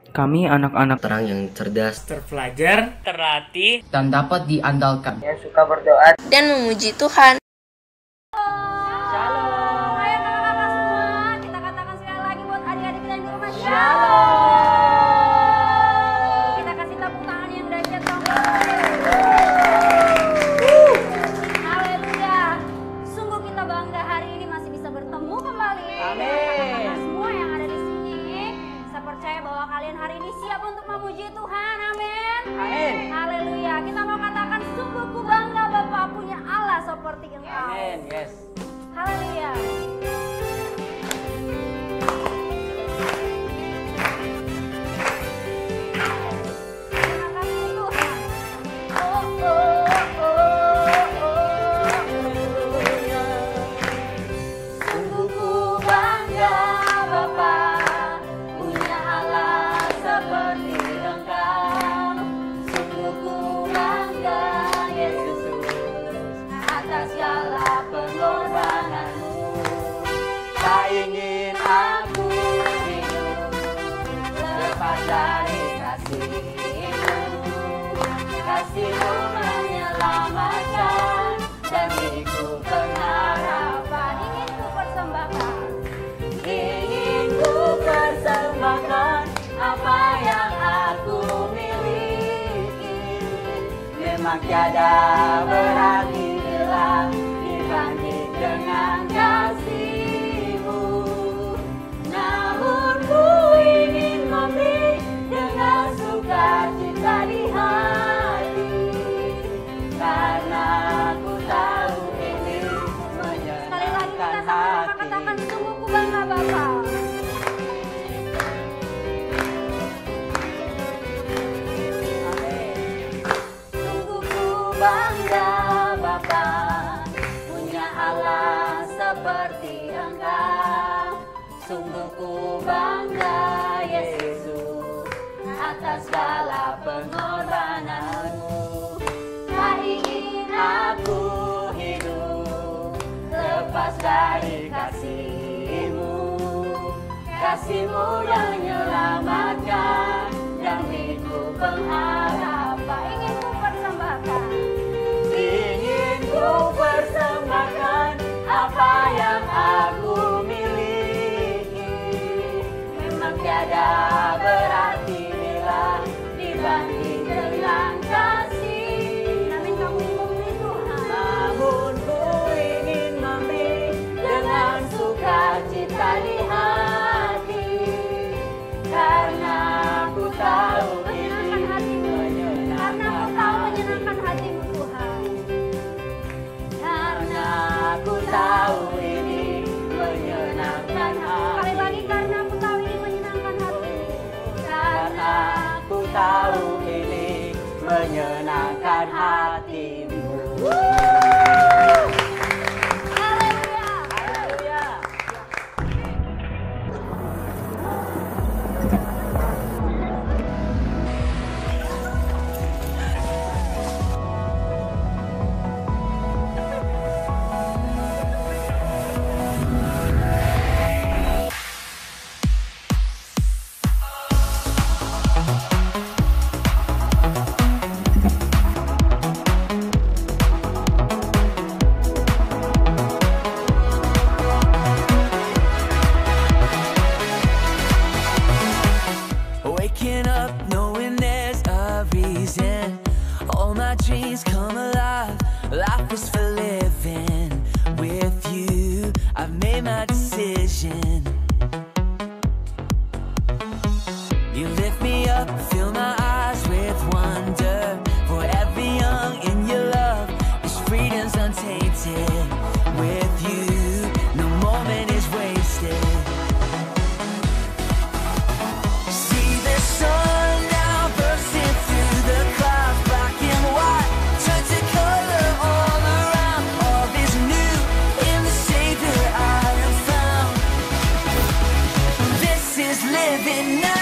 Kami anak-anak terang yang cerdas, terpelajar, terlatih, dan dapat diandalkan, yang suka berdoa dan memuji Tuhan. Shalom. Ayo kakak-kakak semua, kita katakan sekali lagi buat adik-adik kita yang di rumah. Shalom. Kita kasih tepuk tangan yang dahsyat dong. Haleluya. Sungguh kita bangga hari ini masih bisa bertemu kembali. Amin. Semua yang ada di sini, saya percaya bahwa kalian hari ini siap untuk memuji Tuhan. Amin. Amin. Haleluya. Kita mau katakan sungguh ku bangga Bapa punya Allah seperti Engkau. amin, yes. Haleluya. Terima kasih Tuhan. Oh, oh, oh, oh. Sungguh ku bangga Bapa punya Allah seperti Engkau. Sungguh ku bangga Yesus atas segala pengorbananmu. Tak ingin aku hidup lepas dari kasih-Mu. Kasih-Mu menyelamatkan dan beriku pengharapan. Ingin ku persembahkan, ingin ku persembahkan apa yang aku miliki. Memang tiada berarti bila dibanding dengan kasih-Mu. Namun ku ingin memberi dengan sukacita di hati, karena ku tahu ini menyenangkan hati. Katakan sungguh ku bangga Bapa. Sungguh ku bangga Bapa punya Allah seperti Engkau. Sungguh ku bangga Yesus atas segala pengorbananmu. Tak ingin aku hidup lepas dari kasih-Mu. Kasih-Mu yang menyelamatkan dan beriku pengharapan. Ingin ku persembahkan, ingin ku persembahkan apa yang aku miliki. Memang tiada berarti bila dibanding dengan kasih. Namun kamu memberi Tuhan. Namun ku ingin memberi dengan sukacita di hati, karena ku tahu menyenangkan hatimu. Karena ku tahu menyenangkan hatimu Tuhan. Karena ku tahu ini menyenangkan hati. Sekali lagi, karena ku tahu ini menyenangkan hatimu. Karena ku tahu ini menyenangkan hatimu. Haleluya. Haleluya. Waking up knowing there's a reason. All my dreams come alive. Life is for living. With you, I've made my decision. You lift me up, fill my eyes with wonder. Forever young in your love, this freedom's untainted. With you, no moment is wasted. See the sun now bursting through the clouds, black and white, turn to color all around. All is new in the Savior I have found. This is living now.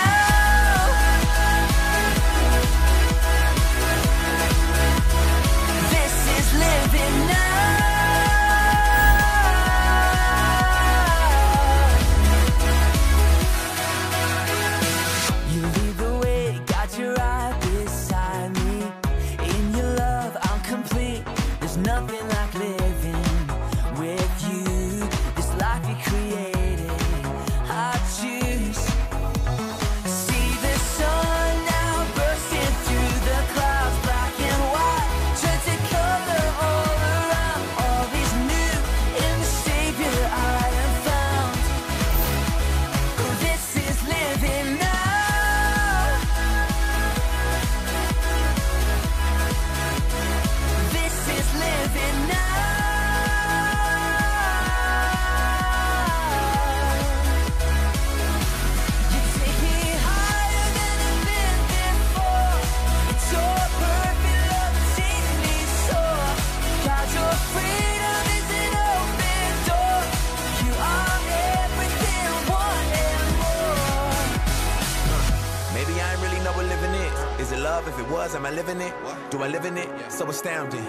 Maybe I ain't really know what living is. Is it love? If it was, am I living it? Do I live in it? So astounding.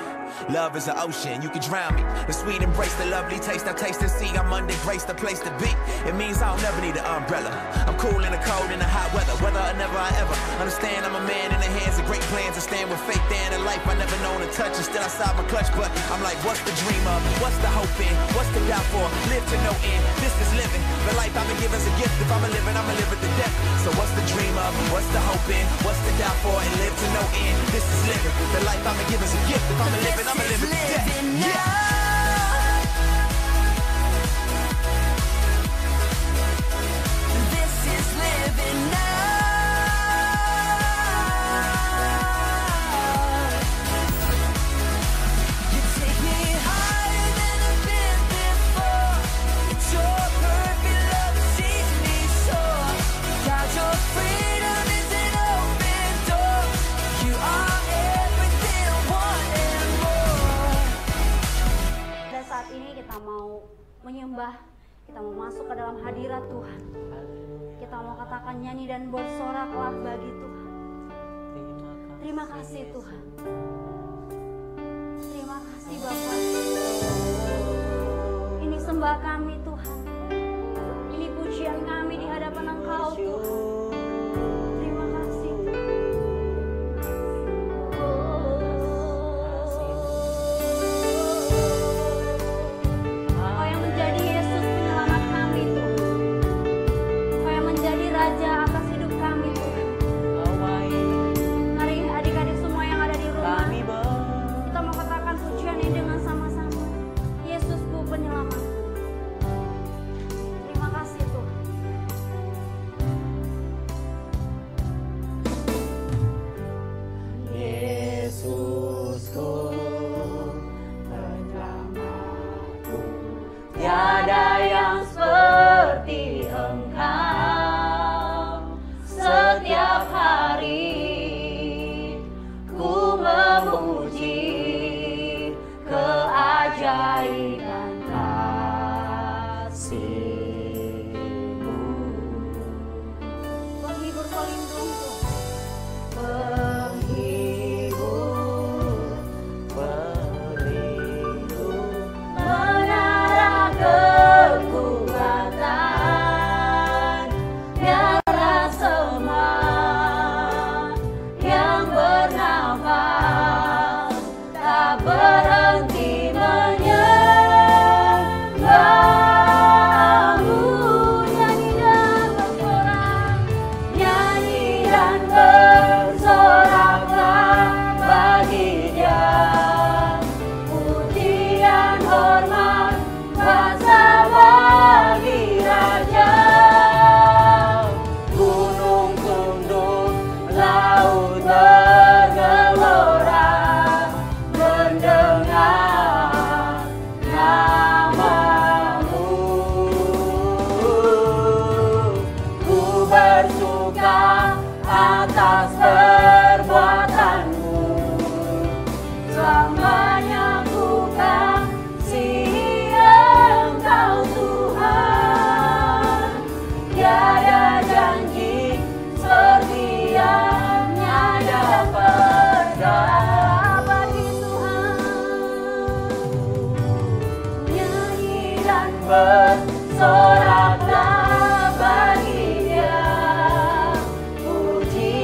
Love is an ocean, you can drown me. The sweet embrace, the lovely taste, I taste and see. I'm under grace, the place to be. It means I'll never need an umbrella. I'm cool in the cold, in the hot weather. Whether or never I ever understand, I'm a man in the hands of great plans. I stand with faith there in a life I never known to touch. And still outside my clutch, but I'm like, what's the dream of? What's the hope in? What's the doubt for? Live to no end. This is living. The life I've been given's a gift. If I'm a living, I'ma live it to death. So what's the dream of? What's the hope in? What's the doubt for? And live to no end. This is living. The life I've been given's a gift. If I'm a living, I'ma live it to death. Yeah. Menyembah, kita mau masuk ke dalam hadirat Tuhan. Kita mau katakan nyanyi dan bersoraklah bagi Tuhan. Terima kasih Tuhan. Terima kasih Bapa. Ini sembah kami Tuhan. Ini pujian kami di hadapan Engkau Tuhan. Terima kasih Tuhan. Bersoraklah bagi Dia, puji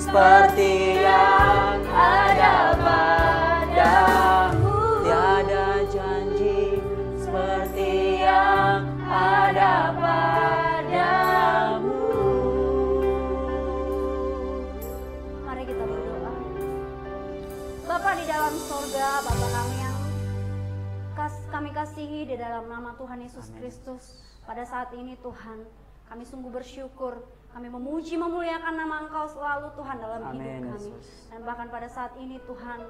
seperti yang ada padamu. Tiada janji seperti yang ada padamu. Mari kita berdoa. Bapa di dalam sorga, Bapa kami yang kami kasihi di dalam nama Tuhan Yesus Kristus. Pada saat ini Tuhan, kami sungguh bersyukur. Kami memuji, memuliakan nama Engkau selalu Tuhan dalam hidup kami. Dan bahkan pada saat ini Tuhan,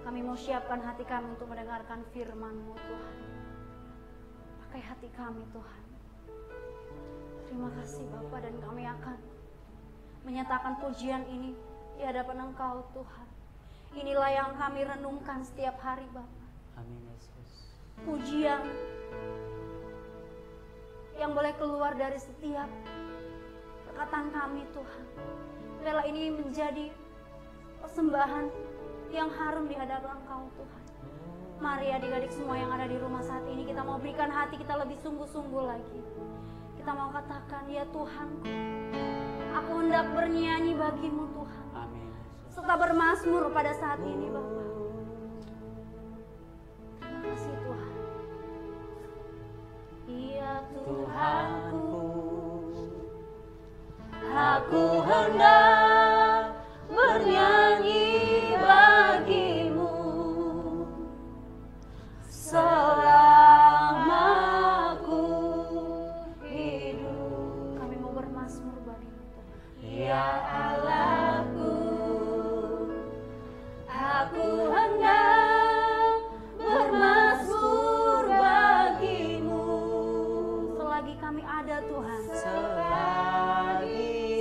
kami mau siapkan hati kami untuk mendengarkan firman-Mu Tuhan. Pakai hati kami Tuhan. Terima kasih Bapa, dan kami akan menyatakan pujian ini di hadapan Engkau Tuhan. Inilah yang kami renungkan setiap hari Bapa. Amin Yesus. Pujian yang boleh keluar dari setiap perkataan kami Tuhan. Biarlah ini menjadi persembahan yang harum di hadapan Engkau Tuhan. Mari adik-adik semua yang ada di rumah saat ini, kita mau berikan hati kita lebih sungguh-sungguh lagi. Kita mau katakan, ya Tuhanku, aku hendak bernyanyi bagimu Tuhan. Amin. Serta bermazmur pada saat ini Bapa. Terima kasih Tuhan. Ya Tuhanku, aku hendak bernyanyi bagimu selama aku hidup. Kami mau bermazmur bagimu Tuhan. Ya Allahku, aku hendak bermazmur bagimu selagi kami ada Tuhan.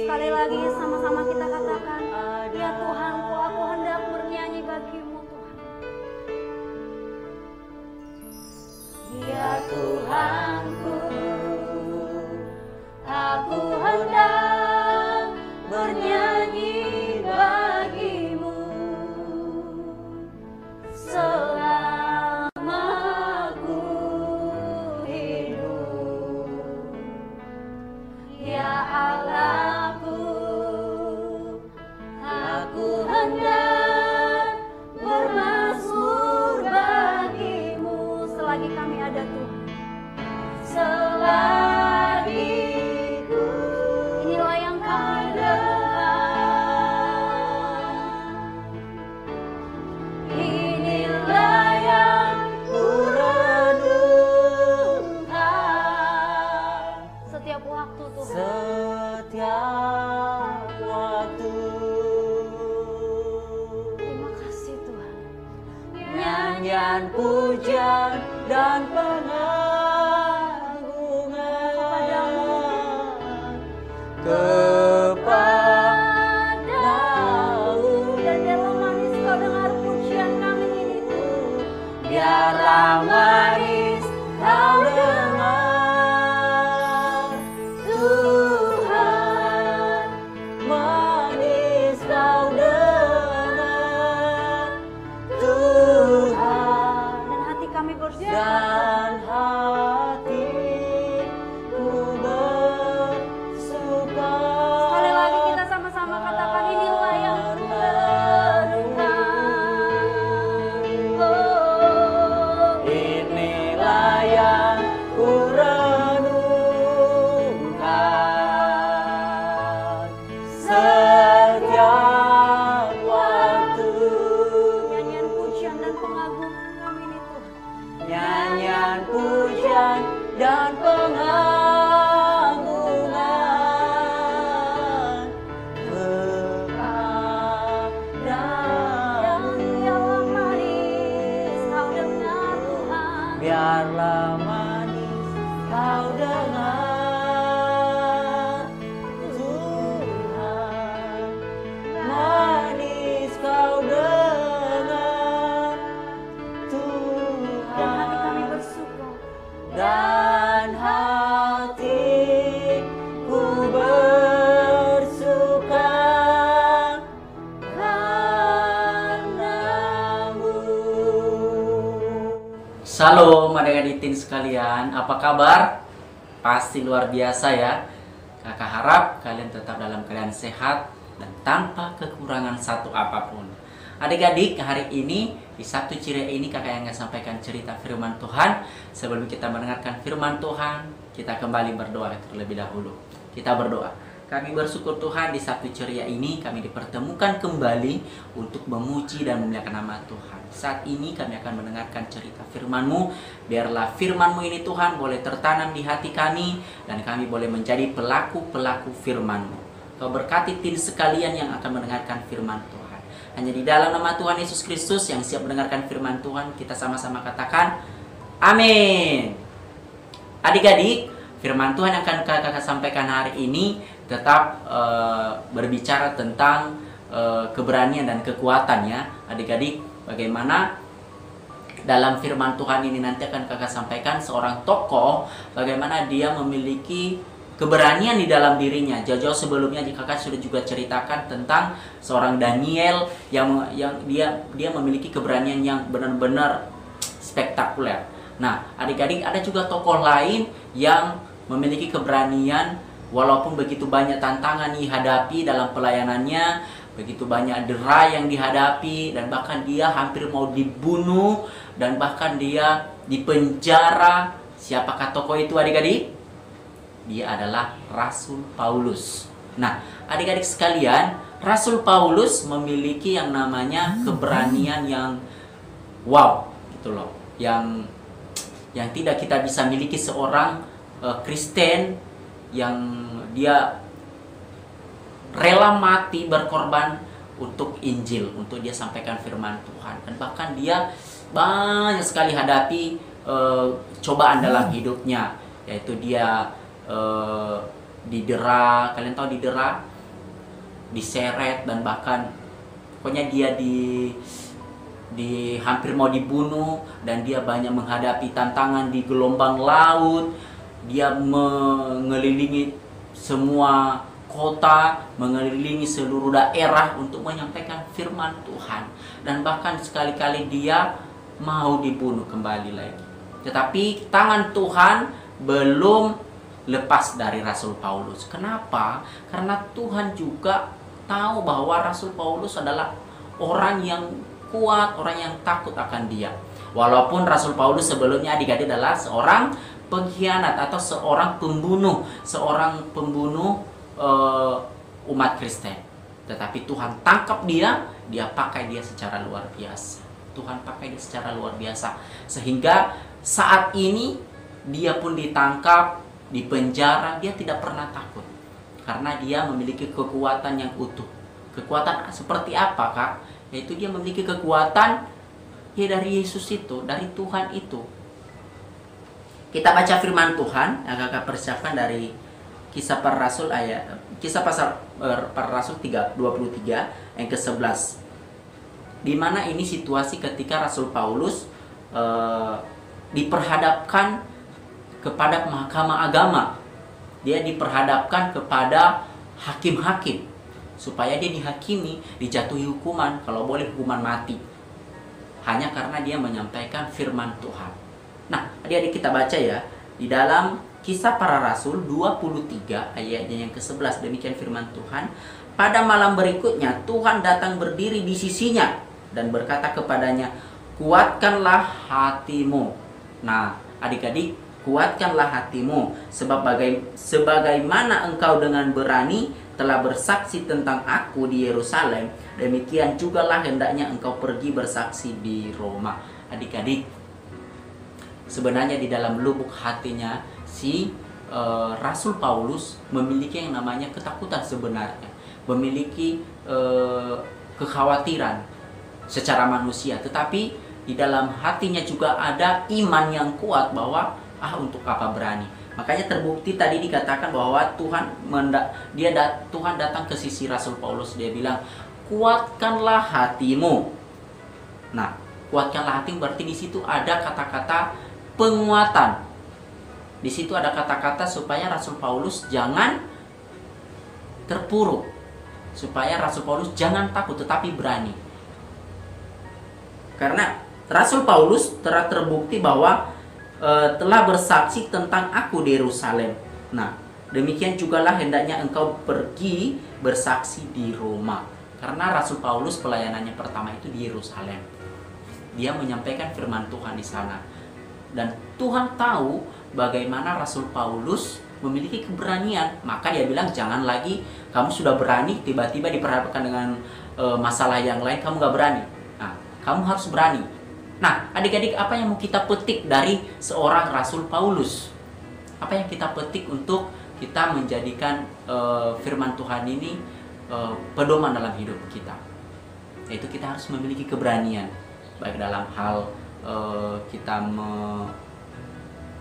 Sekali lagi sama-sama kita katakan, ya Tuhanku, aku hendak bernyanyi bagimu Tuhan. Ya Tuhanku, aku hendak bernyanyi bagimu selama aku hidup. Ya Allahku, aku hendak bermazmur bagimu selagi kami ada Tuhan. Selagi inilah yang kami renungkan. Inilah yang ku renungkan setiap waktu Tuhan. Setiap waktu. Terima kasih Tuhan. Nyanyian pujian dan pengagungan kepadamu. Dan biarlah manis Kau dengar pujian kami ini Tuhan. Biarlah manis Kau dengar, Tuhan. Manis Kau dengar, Tuhan. Dan hati kami bersyukur. Dan hatiku bersuka. Sekali lagi kita sama-sama katakan, inilah yang ku renungkan. Oh, Inilah yang ku renungkan setiap waktu. nyanyian pujian dan pengagungan kami ini Tuhan. Nyanyian pujian dan pengagungan kepadamu. Biarlah manis Kau dengar, Biarlah manis Kau dengar, Tuhan. Manis Kau dengar, dan hati kami Tuhan. bersuka. Dan hatiku bersuka karena-Mu. Shalom adik-adik sekalian, apa kabar? Pasti luar biasa ya. Kakak harap kalian tetap dalam keadaan sehat dan tanpa kekurangan satu apapun. Adik-adik, hari ini di Sabtu Ceria ini kakak yang akan sampaikan cerita firman Tuhan. Sebelum kita mendengarkan firman Tuhan, kita kembali berdoa terlebih dahulu. Kita berdoa. Kami bersyukur Tuhan di Sabtu Ceria ini kami dipertemukan kembali untuk memuji dan memuliakan nama Tuhan. Saat ini kami akan mendengarkan cerita firman-Mu. Biarlah firman-Mu ini Tuhan boleh tertanam di hati kami dan kami boleh menjadi pelaku-pelaku firman-Mu. Kau berkati tin sekalian yang akan mendengarkan firman Tuhan. Hanya di dalam nama Tuhan Yesus Kristus yang siap mendengarkan firman Tuhan, kita sama-sama katakan amin. Adik-adik, firman Tuhan yang akan kakak sampaikan hari ini tetap berbicara tentang keberanian dan kekuatan ya. Adik-adik, bagaimana dalam firman Tuhan ini nanti akan kakak sampaikan seorang tokoh, bagaimana dia memiliki keberanian di dalam dirinya. Jauh-jauh sebelumnya kakak sudah juga ceritakan tentang seorang Daniel yang dia memiliki keberanian yang benar-benar spektakuler. Nah, adik-adik, ada juga tokoh lain yang memiliki keberanian walaupun begitu banyak tantangan dihadapi dalam pelayanannya, begitu banyak dera yang dihadapi, dan bahkan dia hampir mau dibunuh, dan bahkan dia dipenjara. Siapakah tokoh itu adik-adik? Dia adalah Rasul Paulus. Nah, adik-adik sekalian, Rasul Paulus memiliki yang namanya keberanian yang wow, gitu loh. Yang tidak kita bisa miliki seorang Kristen yang dia rela mati berkorban untuk Injil, untuk dia sampaikan firman Tuhan. Dan bahkan dia banyak sekali hadapi cobaan dalam hidupnya, yaitu dia didera, kalian tahu didera, diseret, dan bahkan pokoknya dia hampir mau dibunuh, dan dia banyak menghadapi tantangan di gelombang laut. Dia mengelilingi semua kota, mengelilingi seluruh daerah untuk menyampaikan firman Tuhan. Dan bahkan sekali-kali dia mau dibunuh kembali lagi. Tetapi tangan Tuhan belum lepas dari Rasul Paulus. Kenapa? Karena Tuhan juga tahu bahwa Rasul Paulus adalah orang yang kuat, orang yang takut akan dia. Walaupun Rasul Paulus sebelumnya adik-adik adalah seorang pengkhianat atau seorang pembunuh umat Kristen. Tetapi Tuhan tangkap dia pakai dia secara luar biasa. Tuhan pakai dia secara luar biasa. Sehingga saat ini dia pun ditangkap, dipenjara, dia tidak pernah takut. Karena dia memiliki kekuatan yang utuh. Kekuatan seperti apa, Kak? Yaitu dia memiliki kekuatan ya dari Yesus itu, dari Tuhan itu. Kita baca firman Tuhan yang kakak persiapkan dari Kisah Para Rasul Para Rasul 23 yang ke-11. Di mana ini situasi ketika Rasul Paulus diperhadapkan kepada mahkamah agama. Dia diperhadapkan kepada hakim-hakim supaya dia dihakimi, dijatuhi hukuman, kalau boleh hukuman mati. Hanya karena dia menyampaikan firman Tuhan. Nah, adik-adik kita baca ya, di dalam Kisah Para Rasul 23 ayatnya yang ke-11, demikian firman Tuhan. Pada malam berikutnya Tuhan datang berdiri di sisinya dan berkata kepadanya, kuatkanlah hatimu. Nah, adik-adik, kuatkanlah hatimu, sebab sebagaimana engkau dengan berani telah bersaksi tentang aku di Yerusalem, demikian jugalah hendaknya engkau pergi bersaksi di Roma. Adik-adik, sebenarnya di dalam lubuk hatinya si Rasul Paulus memiliki yang namanya ketakutan sebenarnya, memiliki kekhawatiran secara manusia, tetapi di dalam hatinya juga ada iman yang kuat bahwa untuk apa berani. Makanya terbukti tadi dikatakan bahwa Tuhan datang ke sisi Rasul Paulus, dia bilang kuatkanlah hatimu. Nah, kuatkanlah hatimu berarti di situ ada kata-kata penguatan. Di situ ada kata-kata supaya Rasul Paulus jangan terpuruk, supaya Rasul Paulus jangan takut tetapi berani. Karena Rasul Paulus telah terbukti bahwa telah bersaksi tentang aku di Yerusalem. Nah, Demikian jugalah hendaknya engkau pergi bersaksi di Roma. Karena Rasul Paulus pelayanannya pertama itu di Yerusalem. Dia menyampaikan firman Tuhan di sana. Dan Tuhan tahu bagaimana Rasul Paulus memiliki keberanian. Maka dia bilang, jangan lagi kamu sudah berani, tiba-tiba diperhadapkan dengan masalah yang lain, kamu gak berani. Nah, kamu harus berani. Nah, adik-adik, apa yang mau kita petik dari seorang Rasul Paulus? Apa yang kita petik untuk kita menjadikan firman Tuhan ini pedoman dalam hidup kita? Yaitu kita harus memiliki keberanian, baik dalam hal kita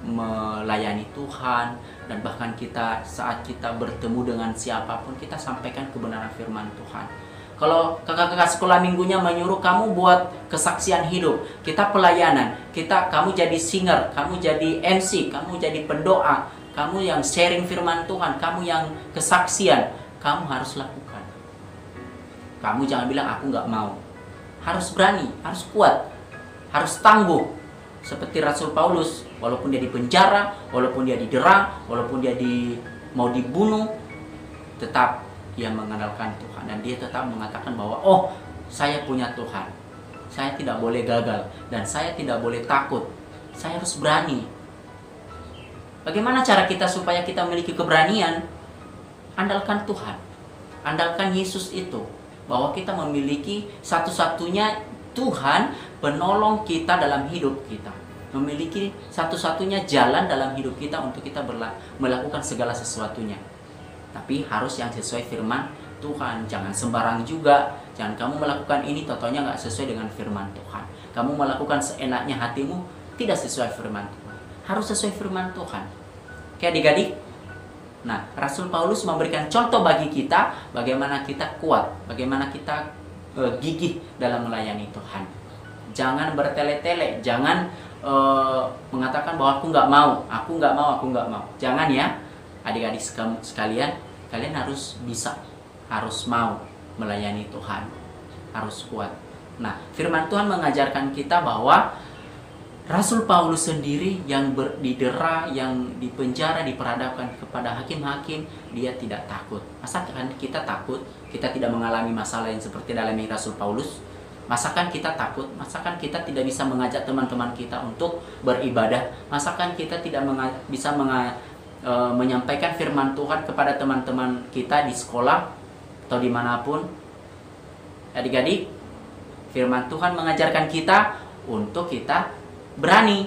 melayani Tuhan, dan bahkan kita saat kita bertemu dengan siapapun, kita sampaikan kebenaran firman Tuhan. Kalau kakak-kakak sekolah minggunya menyuruh kamu buat kesaksian hidup, kita pelayanan, kamu jadi singer, kamu jadi MC, kamu jadi pendoa, kamu yang sharing firman Tuhan, kamu yang kesaksian, kamu harus lakukan. Kamu jangan bilang aku nggak mau. Harus berani, harus kuat, harus tangguh. Seperti Rasul Paulus, walaupun dia dipenjara, walaupun dia didera, walaupun dia mau dibunuh, tetap dia mengandalkan Tuhan. Dan dia tetap mengatakan bahwa, oh, saya punya Tuhan. Saya tidak boleh gagal. Dan saya tidak boleh takut. Saya harus berani. Bagaimana cara kita supaya kita memiliki keberanian? Andalkan Tuhan. Andalkan Yesus itu. Bahwa kita memiliki satu-satunya Tuhan penolong kita dalam hidup kita. Memiliki satu-satunya jalan dalam hidup kita untuk kita melakukan segala sesuatunya. Tapi harus yang sesuai firman Tuhan. Jangan sembarang juga. Jangan kamu melakukan ini, totonya nggak sesuai dengan firman Tuhan. Kamu melakukan seenaknya hatimu, tidak sesuai firman Tuhan. Harus sesuai firman Tuhan. Oke adik-adik. Nah, Rasul Paulus memberikan contoh bagi kita bagaimana kita kuat, bagaimana kita gigih dalam melayani Tuhan. Jangan bertele-tele, jangan mengatakan bahwa aku nggak mau, aku nggak mau, aku nggak mau. Jangan ya, adik-adik sekalian, kalian harus bisa, harus mau melayani Tuhan, harus kuat. Nah, firman Tuhan mengajarkan kita bahwa Rasul Paulus sendiri yang didera, yang dipenjara, diperhadapkan kepada hakim-hakim, dia tidak takut. Masakan kita takut? Kita tidak mengalami masalah yang seperti dalam Rasul Paulus? Masakan kita takut? Masakan kita tidak bisa mengajak teman-teman kita untuk beribadah? Masakan kita tidak bisa menyampaikan firman Tuhan kepada teman-teman kita di sekolah atau dimanapun? Adik-adik, firman Tuhan mengajarkan kita untuk kita berani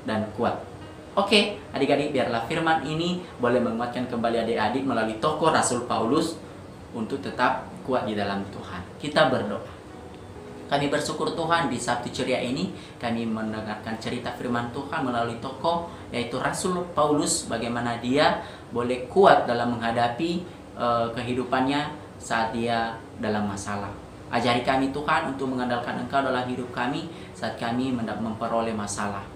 dan kuat. Oke, adik-adik, biarlah firman ini boleh menguatkan kembali adik-adik melalui tokoh Rasul Paulus untuk tetap kuat di dalam Tuhan. Kita berdoa. Kami bersyukur Tuhan di Sabtu ceria ini kami mendengarkan cerita firman Tuhan melalui tokoh yaitu Rasul Paulus, bagaimana dia boleh kuat dalam menghadapi kehidupannya saat dia dalam masalah. Ajari kami Tuhan untuk mengandalkan Engkau dalam hidup kami saat kami memperoleh masalah.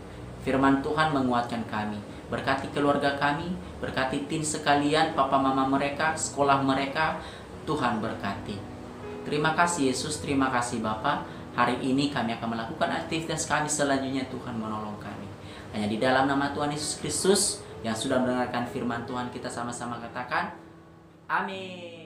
Firman Tuhan menguatkan kami. Berkati keluarga kami, berkati tim sekalian, papa mama mereka, sekolah mereka, Tuhan berkati. Terima kasih Yesus, terima kasih Bapa. Hari ini kami akan melakukan aktivitas kami selanjutnya, Tuhan menolong kami. Hanya di dalam nama Tuhan Yesus Kristus yang sudah mendengarkan firman Tuhan, kita sama-sama katakan, amin.